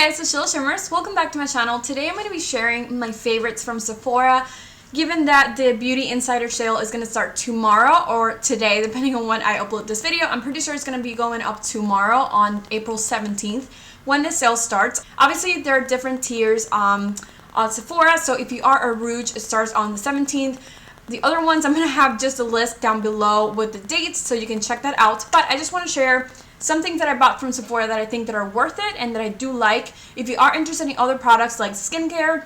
guys, it's Sheila Shimmers. Welcome back to my channel. Today I'm going to be sharing my favorites from Sephora. Given that the Beauty Insider sale is going to start tomorrow or today, depending on when I upload this video, I'm pretty sure it's going to be going up tomorrow on April 17th when the sale starts. Obviously, there are different tiers on Sephora, so if you are a Rouge, it starts on the 17th. The other ones, I'm going to have just a list down below with the dates, so you can check that out. But I just want to share some things that I bought from Sephora that I think that are worth it and that I do like. If you are interested in other products like skincare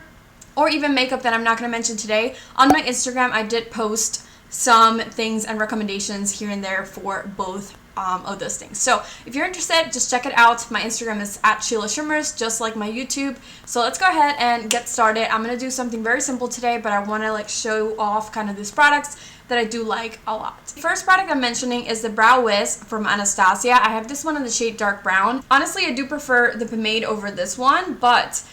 or even makeup that I'm not going to mention today, on my Instagram I did post some things and recommendations here and there for both of those things. So if you're interested, just check it out. My Instagram is at Sheila Shimmers, just like my YouTube. So let's go ahead and get started. I'm going to do something very simple today, but I want to show off kind of these products that I do like a lot. The first product I'm mentioning is the Brow Wiz from Anastasia. I have this one in the shade dark brown. Honestly, I do prefer the pomade over this one, but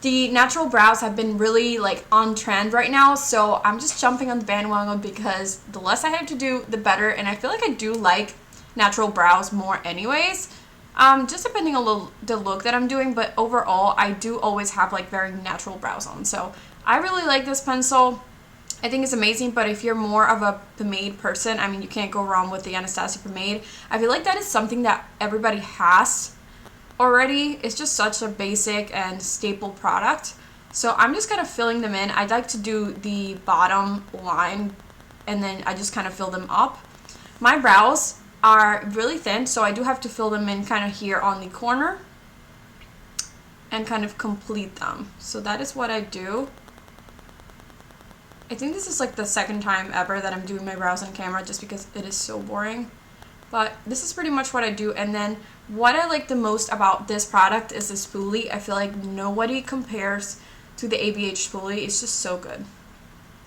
the natural brows have been really on trend right now, so I'm just jumping on the bandwagon because the less I have to do, the better, and I feel like I do like natural brows more anyways, just depending on the look that I'm doing, but overall I do always have very natural brows on. So I really like this pencil. I think it's amazing, but if you're more of a pomade person, I mean, you can't go wrong with the Anastasia pomade. I feel like that is something that everybody has already. It's just such a basic and staple product. So I'm just kind of filling them in. I like to do the bottom line and then I just kind of fill them up. My brows are really thin, so I do have to fill them in kind of here on the corner and kind of complete them. So that is what I do. I think this is the second time ever that I'm doing my brows on camera just because it is so boring. But this is pretty much what I do. And then what I like the most about this product is the spoolie. I feel like nobody compares to the ABH spoolie. It's just so good.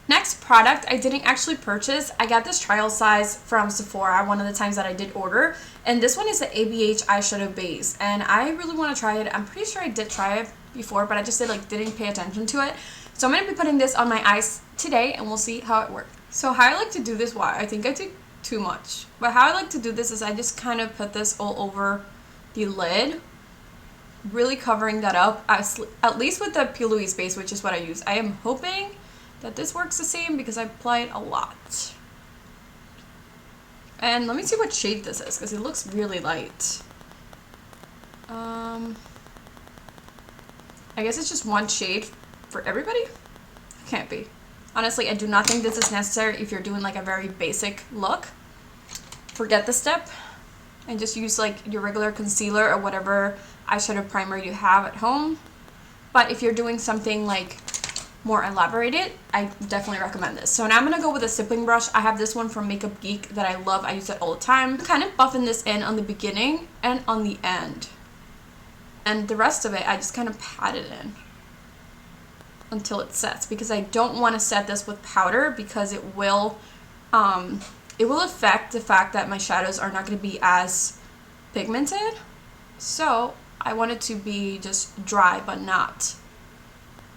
Next product I didn't actually purchase. I got this trial size from Sephora one of the times that I did order. And this one is the ABH eyeshadow base. And I really want to try it. I'm pretty sure I did try it before, but I just didn't pay attention to it. So I'm going to be putting this on my eyes today and we'll see how it works. So how I like to do this, I think I did too much. But how I like to do this is I just kind of put this all over the lid, really covering that up, at least with the P. Louise base, which is what I use. I am hoping that this works the same because I apply it a lot. And let me see what shade this is because it looks really light. I guess it's just one shade for everybody? Can't be. Honestly, I do not think this is necessary if you're doing a very basic look. Forget the step and just use your regular concealer or whatever eyeshadow primer you have at home. But if you're doing something more elaborated, I definitely recommend this. So now I'm going to go with a stippling brush. I have this one from Makeup Geek that I love. I use it all the time. I'm kind of buffing this in on the beginning and on the end. And the rest of it, I just kind of pat it in until it sets, because I don't want to set this with powder because it will affect the fact that my shadows are not going to be as pigmented. So I want it to be just dry but not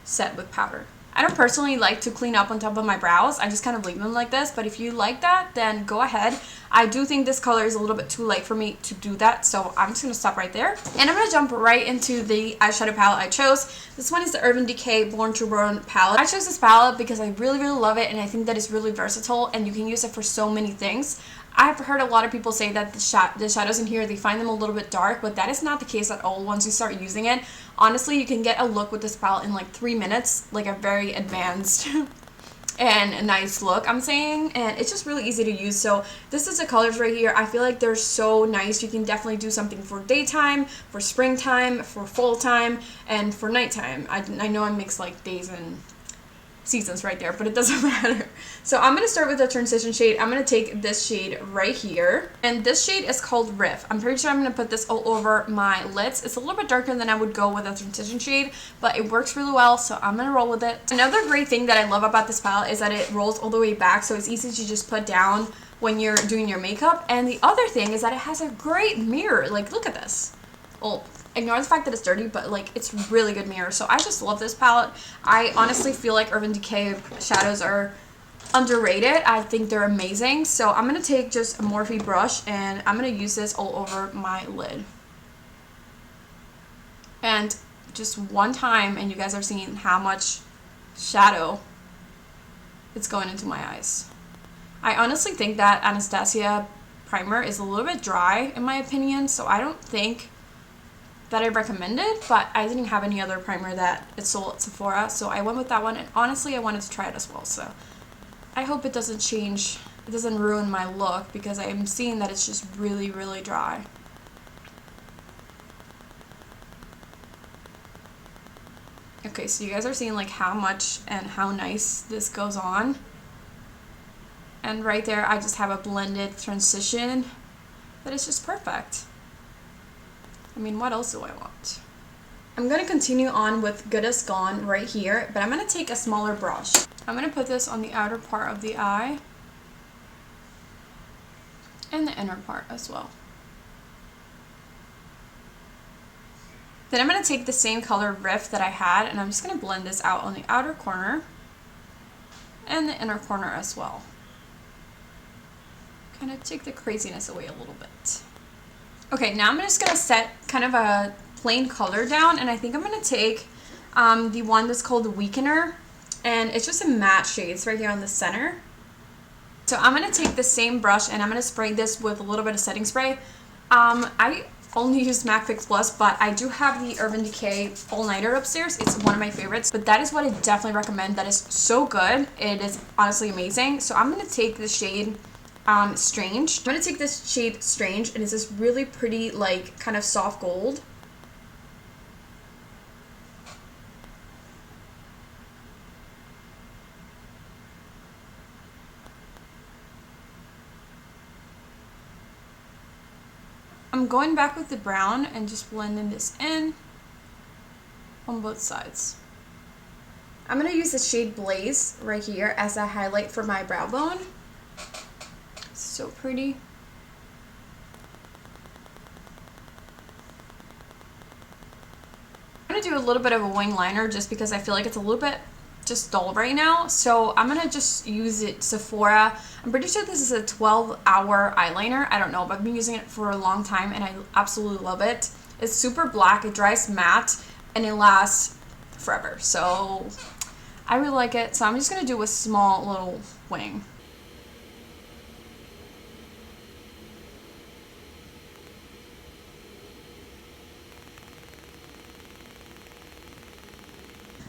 set with powder. I don't personally like to clean up on top of my brows. I just kind of leave them like this, but if you like that, then go ahead. I do think this color is a little bit too light for me to do that, so I'm just going to stop right there. And I'm going to jump right into the eyeshadow palette I chose. This one is the Urban Decay Born to Burn palette. I chose this palette because I really love it, and I think that it's really versatile, and you can use it for so many things. I've heard a lot of people say that the shadows in here, they find them a little bit dark, but that is not the case at all once you start using it. Honestly, you can get a look with this palette in 3 minutes, a very advanced and a nice look, I'm saying, and it's just really easy to use. So this is the colors right here. I feel like they're so nice. You can definitely do something for daytime, for springtime, for fall time, and for nighttime. I know I mix days and seasons right there, but it doesn't matter. So I'm going to start with the transition shade. I'm going to take this shade right here, and this shade is called Riff. I'm pretty sure I'm going to put this all over my lids. It's a little bit darker than I would go with a transition shade, but it works really well, so I'm going to roll with it. Another great thing that I love about this palette is that it rolls all the way back, so it's easy to just put down when you're doing your makeup. And the other thing is that it has a great mirror. Look at this. Oh, ignore the fact that it's dirty, but it's really good mirror. So I just love this palette. I honestly feel like Urban Decay shadows are underrated. I think they're amazing. So I'm going to take just a Morphe brush and I'm going to use this all over my lid. And just one time and you guys are seeing how much shadow it's going into my eyes. I honestly think that Anastasia primer is a little bit dry in my opinion, so I don't think that I recommend it, but I didn't have any other primer that it sold at Sephora, so I went with that one, and honestly I wanted to try it as well, so I hope it doesn't change, it doesn't ruin my look, because I'm seeing that it's just really, really dry. Okay, so you guys are seeing like how much and how nice this goes on. And right there, I just have a blended transition that is just perfect. I mean, what else do I want? I'm going to continue on with Good As Gone right here, but I'm going to take a smaller brush. I'm going to put this on the outer part of the eye and the inner part as well. Then I'm going to take the same color Rift that I had, and I'm just going to blend this out on the outer corner and the inner corner as well. Kind of take the craziness away a little bit. Okay, now I'm just going to set kind of a plain color down, and I think I'm going to take the one that's called the Weakener, and it's just a matte shade. It's right here on the center. So I'm going to take the same brush and I'm going to spray this with a little bit of setting spray. I only use MAC Fix Plus, but I do have the Urban Decay All Nighter upstairs. It's one of my favorites, but that is what I definitely recommend. That is so good. It is honestly amazing. So I'm going to take the shade Strange. I'm going to take this shade Strange, and it's this really pretty, like, kind of soft gold. I'm going back with the brown and just blending this in on both sides. I'm going to use the shade Blaze right here as a highlight for my brow bone. So pretty. I'm going to do a little bit of a wing liner just because I feel like it's a little bit just dull right now, so I'm gonna just use it Sephora. I'm pretty sure this is a 12-hour eyeliner. I don't know, but I've been using it for a long time and I absolutely love it. It's super black, it dries matte, and it lasts forever, so I really like it. So I'm just gonna do a small little wing.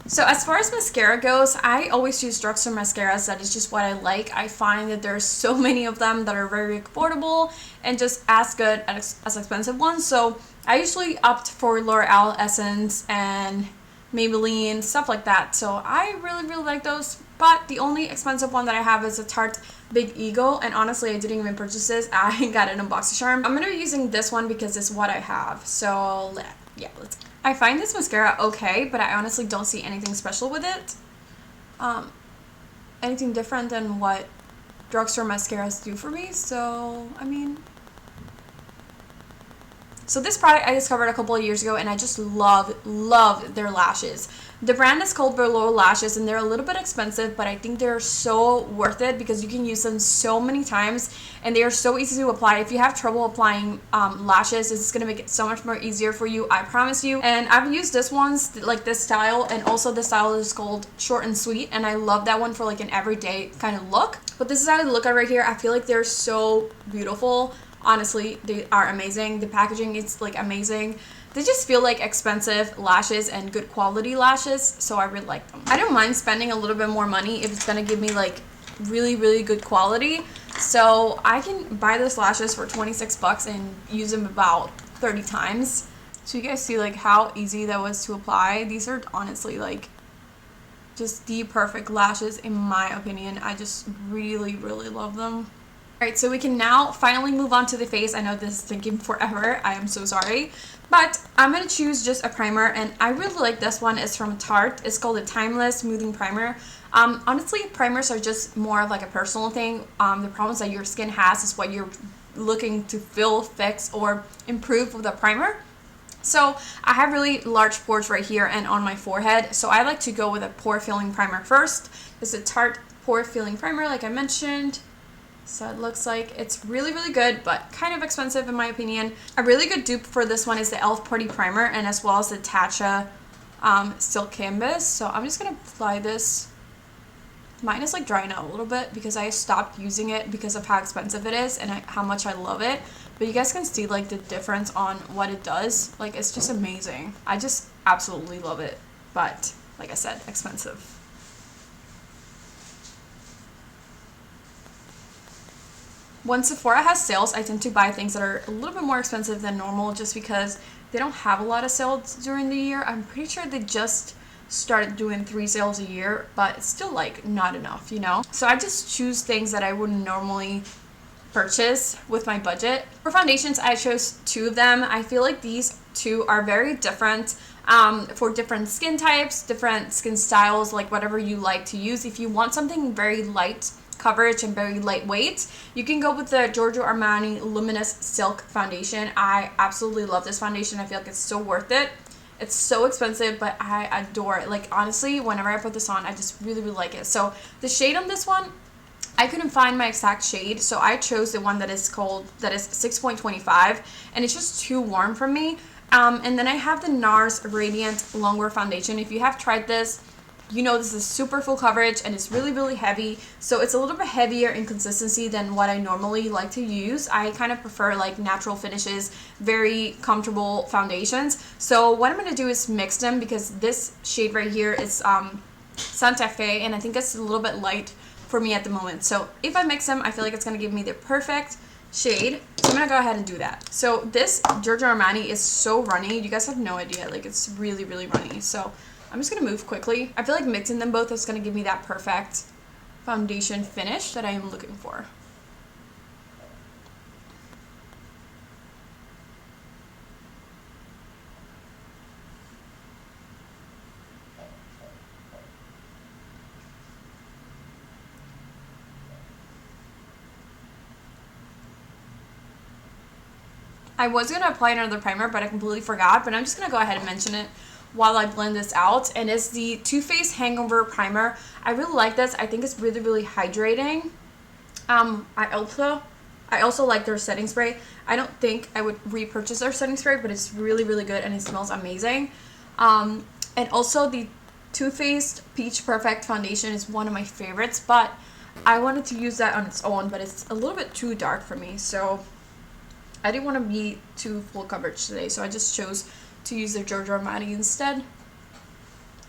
So as far as mascara goes, I always use drugstore mascaras. That is just what I like. I find that there's so many of them that are very affordable and just as good as expensive ones. So I usually opt for L'Oreal, Essence, and Maybelline, stuff like that. So I really, really like those. But the only expensive one that I have is a Tarte Big Eagle. And honestly, I didn't even purchase this. I got it on BoxyCharm. I'm going to be using this one because it's what I have. So yeah, let's go. I find this mascara okay, but I honestly don't see anything special with it. Anything different than what drugstore mascaras do for me. So, I mean... So this product I discovered a couple of years ago, and I just love their lashes. The brand is called Velour Lashes, and they're a little bit expensive, but I think they're so worth it because you can use them so many times, and they are so easy to apply. If you have trouble applying lashes, it's going to make it so much more easier for you, I promise you. And I've used this one's, like this style, and also the style is called Short and Sweet, and I love that one for like an everyday kind of look. But this is how they look at right here. I feel like they're so beautiful. Honestly, they are amazing. The packaging is like amazing. They just feel like expensive lashes and good quality lashes, so I really like them. I don't mind spending a little bit more money if it's gonna give me like really, really good quality. So I can buy those lashes for 26 bucks and use them about 30 times. So you guys see like how easy that was to apply. These are honestly like just the perfect lashes in my opinion. I just really, really love them. Alright, so we can now finally move on to the face. I know this is taking forever. I am so sorry. But I'm going to choose just a primer, and I really like this one. It's from Tarte. It's called a Timeless Smoothing Primer. Honestly, primers are just more of like a personal thing. The problems that your skin has is what you're looking to fill, fix, or improve with a primer. So I have really large pores right here and on my forehead. So I like to go with a pore filling primer first. This is a Tarte Pore Filling Primer, like I mentioned. So it looks like it's really, really good, but kind of expensive in my opinion. A really good dupe for this one is the e.l.f. Putty Primer, and as well as the Tatcha silk canvas. So I'm just gonna apply this. Mine is like drying out a little bit because I stopped using it because of how expensive it is and how much I love it. But you guys can see like the difference on what it does. Like, it's just amazing. I just absolutely love it. But like I said, expensive. When Sephora has sales, I tend to buy things that are a little bit more expensive than normal just because they don't have a lot of sales during the year. I'm pretty sure they just started doing 3 sales a year, but it's still like not enough, you know? So I just choose things that I wouldn't normally purchase with my budget. For foundations, I chose 2 of them. I feel like these 2 are very different for different skin types, different skin styles, like whatever you like to use. If you want something very light coverage and very lightweight, you can go with the Giorgio Armani Luminous Silk Foundation. I absolutely love this foundation. I feel like it's so worth it. It's so expensive, but I adore it. Like, honestly, whenever I put this on, I just really, really like it. So the shade on this one, I couldn't find my exact shade, so I chose the one that is 6.25, and it's just too warm for me. And then I have the NARS Radiant Longwear Foundation. If you have tried this, you know this is super full coverage and it's really, really heavy. So it's a little bit heavier in consistency than what I normally like to use. I kind of prefer like natural finishes, very comfortable foundations. So what I'm going to do is mix them because this shade right here is Santa Fe, and I think it's a little bit light for me at the moment. So if I mix them, I feel like it's going to give me the perfect shade. So I'm going to go ahead and do that. So this Giorgio Armani is so runny. You guys have no idea. Like, it's really, really runny. So I'm just going to move quickly. I feel like mixing them both is going to give me that perfect foundation finish that I am looking for. I was going to apply another primer, but I completely forgot. But I'm just going to go ahead and mention it while I blend this out, and it's the Too Faced Hangover Primer. I really like this. I think it's really, really hydrating. I also like their setting spray. I don't think I would repurchase their setting spray, but it's really, really good and it smells amazing. And also the Too Faced Peach Perfect Foundation is one of my favorites, but I wanted to use that on its own, but it's a little bit too dark for me, so I didn't want to be too full coverage today, so I just chose to use the Giorgio Armani instead.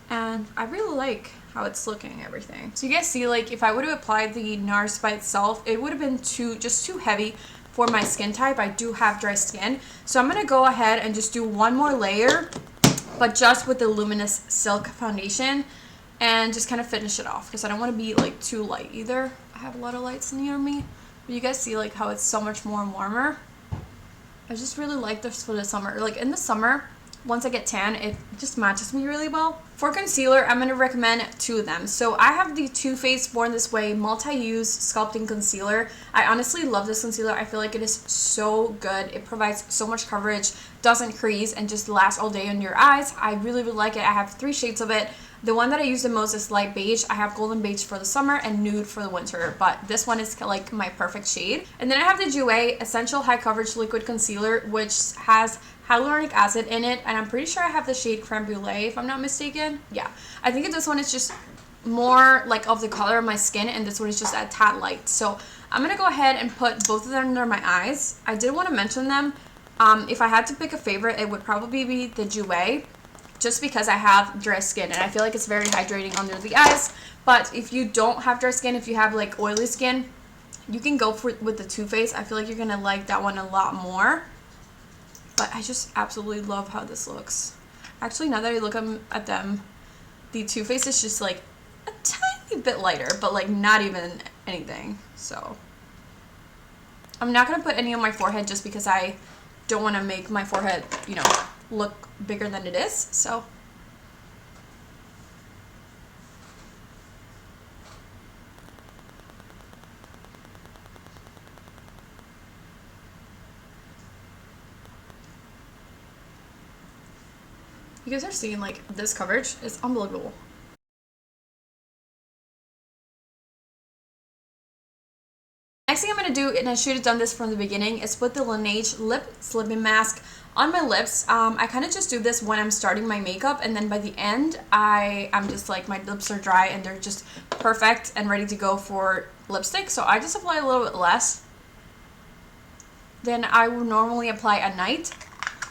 And I really like how it's looking and everything. So you guys see, like, if I would have applied the NARS by itself, it would have been just too heavy for my skin type. I do have dry skin. So I'm going to go ahead and just do one more layer, but just with the Luminous Silk Foundation, and just kind of finish it off because I don't want to be like too light either. I have a lot of lights near me, but you guys see like how it's so much more warmer. I just really like this for the summer. Like, in the summer, once I get tan, it just matches me really well. For concealer, I'm going to recommend 2 of them. So I have the Too Faced Born This Way Multi-Use Sculpting Concealer. I honestly love this concealer. I feel like it is so good. It provides so much coverage, doesn't crease, and just lasts all day on your eyes. I really, really like it. I have 3 shades of it. The one that I use the most is light beige. I have golden beige for the summer and nude for the winter, but this one is like my perfect shade. And then I have the Jouer Essential High Coverage Liquid Concealer, which has hyaluronic acid in it, and I'm pretty sure I have the shade Creme Brulee, if I'm not mistaken. Yeah, I think this one is just more like of the color of my skin, and this one is just a tad light. So I'm gonna go ahead and put both of them under my eyes. I did want to mention them. If I had to pick a favorite, it would probably be the Jouer, just because I have dry skin and I feel like it's very hydrating under the eyes. But if you don't have dry skin, if you have like oily skin, you can go with the Too Faced. I feel like you're gonna like that one a lot more. But I just absolutely love how this looks. Actually, now that I look at them, the Too Faced is just like a tiny bit lighter, but like not even anything. So I'm not gonna put any on my forehead just because I don't want to make my forehead, you know, look bigger than it is. So you guys are seeing like this coverage is unbelievable. Next thing I'm going to do, and I should have done this from the beginning, is put the Laneige lip slipping mask on my lips. I kind of just do this when I'm starting my makeup, and then by the end, I'm just like, my lips are dry and they're just perfect and ready to go for lipstick. So I just apply a little bit less than I would normally apply at night,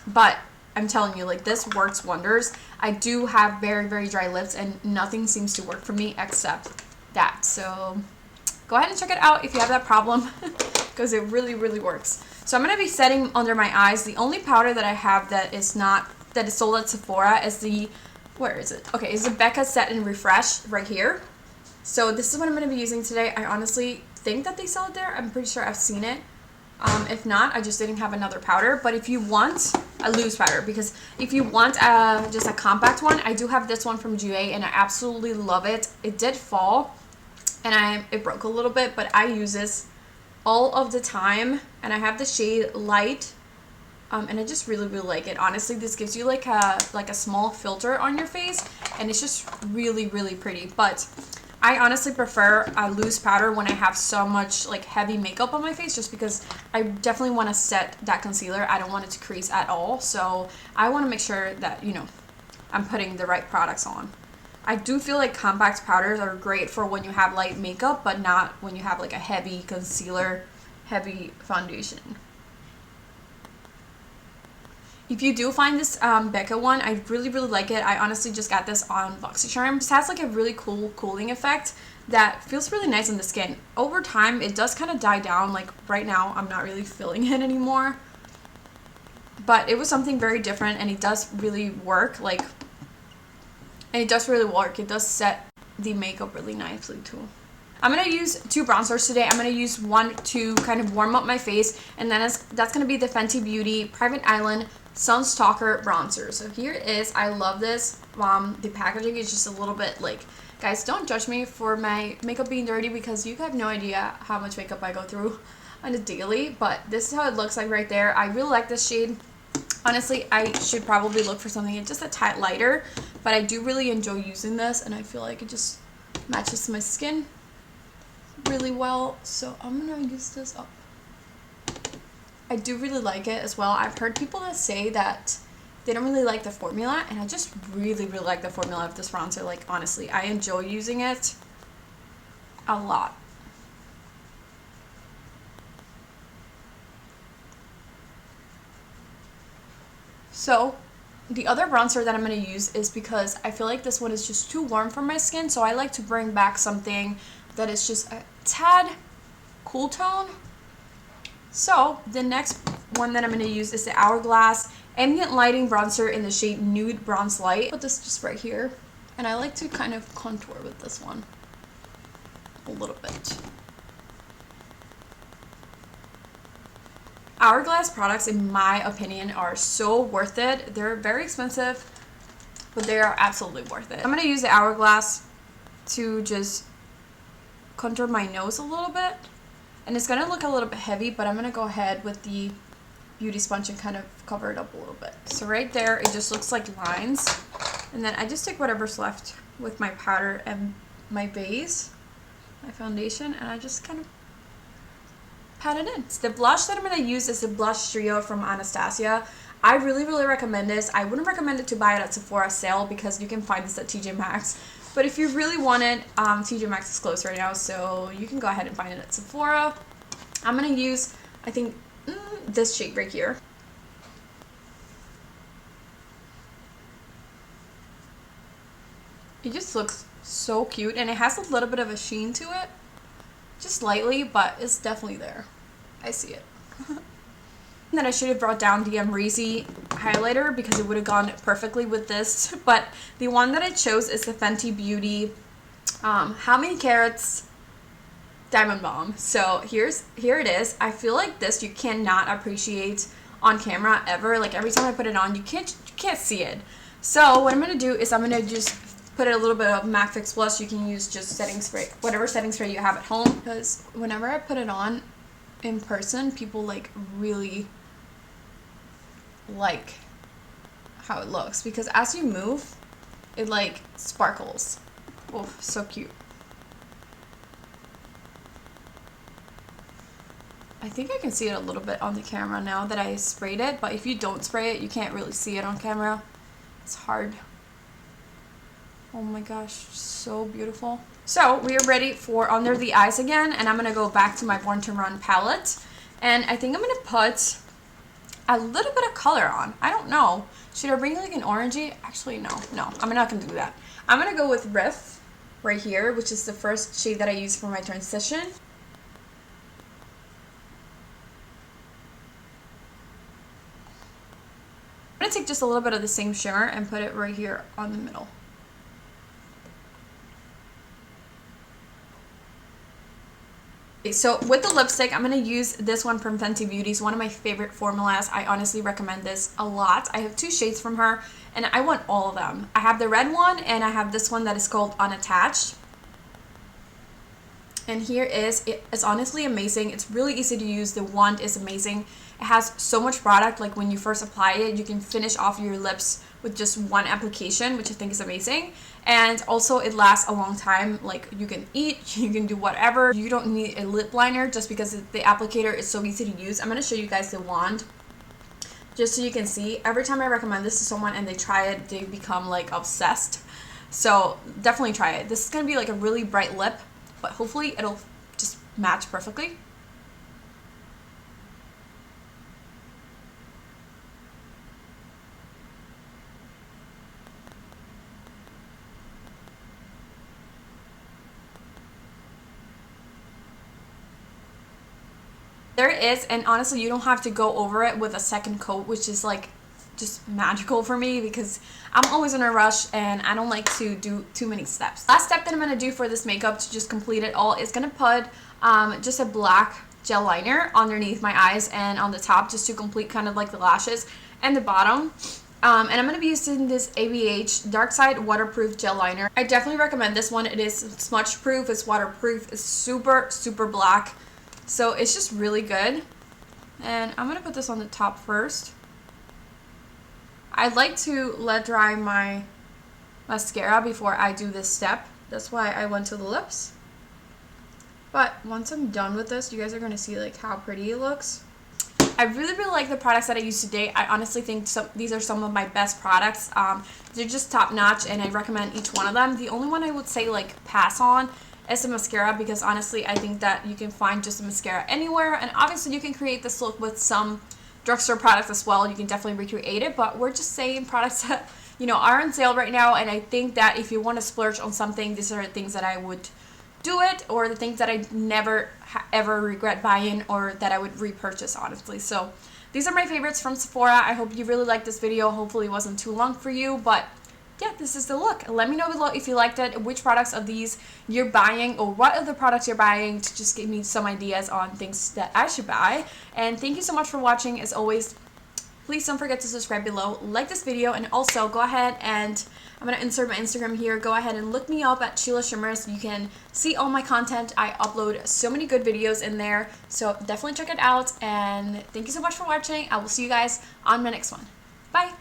but I'm telling you, like, this works wonders. I do have very, very dry lips, and nothing seems to work for me except that. So go ahead and check it out if you have that problem, because it really, really works. So I'm going to be setting under my eyes. The only powder that I have that is sold at Sephora is the, where is it? Okay, it's the Becca Set and Refresh right here. So this is what I'm going to be using today. I honestly think that they sell it there. I'm pretty sure I've seen it. If not, I just didn't have another powder. But if you want a loose powder, because if you want just a compact one, I do have this one from GA, and I absolutely love it. It did fall, and it broke a little bit, but I use this all of the time, and I have the shade Light, and I just really, really like it. Honestly, this gives you like a small filter on your face, and it's just really, really pretty. But I honestly prefer a loose powder when I have so much like heavy makeup on my face, just because I definitely want to set that concealer. I don't want it to crease at all, so I want to make sure that, you know, I'm putting the right products on. I do feel like compact powders are great for when you have light makeup, but not when you have like a heavy concealer, heavy foundation. If you do find this Becca one, I really, really like it. I honestly just got this on BoxyCharm. This has like a really cool cooling effect that feels really nice on the skin. Over time, it does kind of die down. Like right now, I'm not really feeling it anymore. But it was something very different, and it does really work. It does set the makeup really nicely too. I'm going to use two bronzers today. I'm going to use one to kind of warm up my face, and then that's going to be the Fenty Beauty Private Island Sun Stalker bronzer. So here it is. I love this. The packaging is just a little bit like, guys, don't judge me for my makeup being dirty, because you have no idea how much makeup I go through on a daily, but this is how it looks like right there. I really like this shade. Honestly, I should probably look for something just a tad lighter, but I do really enjoy using this, and I feel like it just matches my skin really well. So I'm gonna use this up. I do really like it as well. I've heard people that say that they don't really like the formula, and I just really, really like the formula of this bronzer. Like, honestly, I enjoy using it a lot. So the other bronzer that I'm going to use is because I feel like this one is just too warm for my skin, so I like to bring back something that is just a tad cool tone. So the next one that I'm going to use is the Hourglass Ambient Lighting Bronzer in the shade Nude Bronze Light. Put this just right here, and I like to kind of contour with this one a little bit. Hourglass products, in my opinion, are so worth it. They're very expensive, but they are absolutely worth it. I'm going to use the Hourglass to just contour my nose a little bit. And it's going to look a little bit heavy, but I'm going to go ahead with the beauty sponge and kind of cover it up a little bit. So right there, it just looks like lines. And then I just take whatever's left with my powder and my base, my foundation, and I just kind of pat it in. The blush that I'm going to use is the Blush Trio from Anastasia. I really, really recommend this. I wouldn't recommend it to buy it at Sephora sale, because you can find this at TJ Maxx. But if you really want it, TJ Maxx is closed right now, so you can go ahead and find it at Sephora. I'm going to use, I think, this shade right here. It just looks so cute, and it has a little bit of a sheen to it. Just slightly, but it's definitely there. I see it. And then I should have brought down the Amrezy highlighter, because it would have gone perfectly with this. But the one that I chose is the Fenty Beauty How Many Carats Diamond Bomb. So here it is. I feel like this you cannot appreciate on camera ever. Like, every time I put it on, you can't see it. So what I'm gonna do is I'm gonna just put a little bit of MAC Fix Plus. You can use just setting spray, whatever setting spray you have at home, because whenever I put it on in person, people like really like how it looks, because as you move, it like sparkles. Oh, so cute. I think I can see it a little bit on the camera now that I sprayed it, but if you don't spray it, you can't really see it on camera. It's hard. Oh my gosh, so beautiful. So we are ready for under the eyes again, and I'm gonna go back to my Born to Run palette, and I think I'm gonna put a little bit of color on. I don't know. Should I bring like an orangey? Actually, no, I'm not gonna do that. I'm gonna go with Riff right here, which is the first shade that I use for my transition. I'm gonna take just a little bit of the same shimmer and put it right here on the middle. Okay, so with the lipstick, I'm gonna use this one from Fenty Beauty. It's one of my favorite formulas. I honestly recommend this a lot. I have 2 shades from her, and I want all of them. I have the red one, and I have this one that is called Unattached. And here is, it's honestly amazing. It's really easy to use. The wand is amazing. It has so much product. Like when you first apply it, you can finish off your lips with just one application, which I think is amazing. And also it lasts a long time. Like you can eat, you can do whatever. You don't need a lip liner just because the applicator is so easy to use. I'm going to show you guys the wand just so you can see. Every time I recommend this to someone and they try it, they become like obsessed. So definitely try it. This is going to be like a really bright lip, but hopefully it'll just match perfectly. There it is, and honestly you don't have to go over it with a second coat, which is like just magical for me because I'm always in a rush and I don't like to do too many steps. Last step that I'm going to do for this makeup to just complete it all is going to put just a black gel liner underneath my eyes and on the top just to complete kind of like the lashes and the bottom. And I'm going to be using this ABH Dark Side Waterproof Gel Liner. I definitely recommend this one. It is smudge proof, it's waterproof, it's super black. So it's just really good. And I'm going to put this on the top first. I like to let dry my mascara before I do this step. That's why I went to the lips. But once I'm done with this, you guys are going to see like how pretty it looks. I really like the products that I use today. I honestly think these are some of my best products. They're just top notch and I recommend each one of them. The only one I would say like pass on is a mascara because honestly I think that you can find just a mascara anywhere, and obviously you can create this look with some drugstore products as well. You can definitely recreate it, but we're just saying products that are on sale right now, and I think that if you want to splurge on something, these are the things that I would do it, or the things that I never ever regret buying or that I would repurchase honestly. So these are my favorites from Sephora. I hope you really liked this video. Hopefully it wasn't too long for you, but yeah, this is the look. Let me know below if you liked it, which products of these you're buying, or what other products you're buying, to just give me some ideas on things that I should buy. And thank you so much for watching. As always, please don't forget to subscribe below, like this video, and also go ahead and I'm going to insert my Instagram here. Go ahead and look me up at Sheila Shimmers. You can see all my content. I upload so many good videos in there, so definitely check it out. And thank you so much for watching. I will see you guys on my next one. Bye!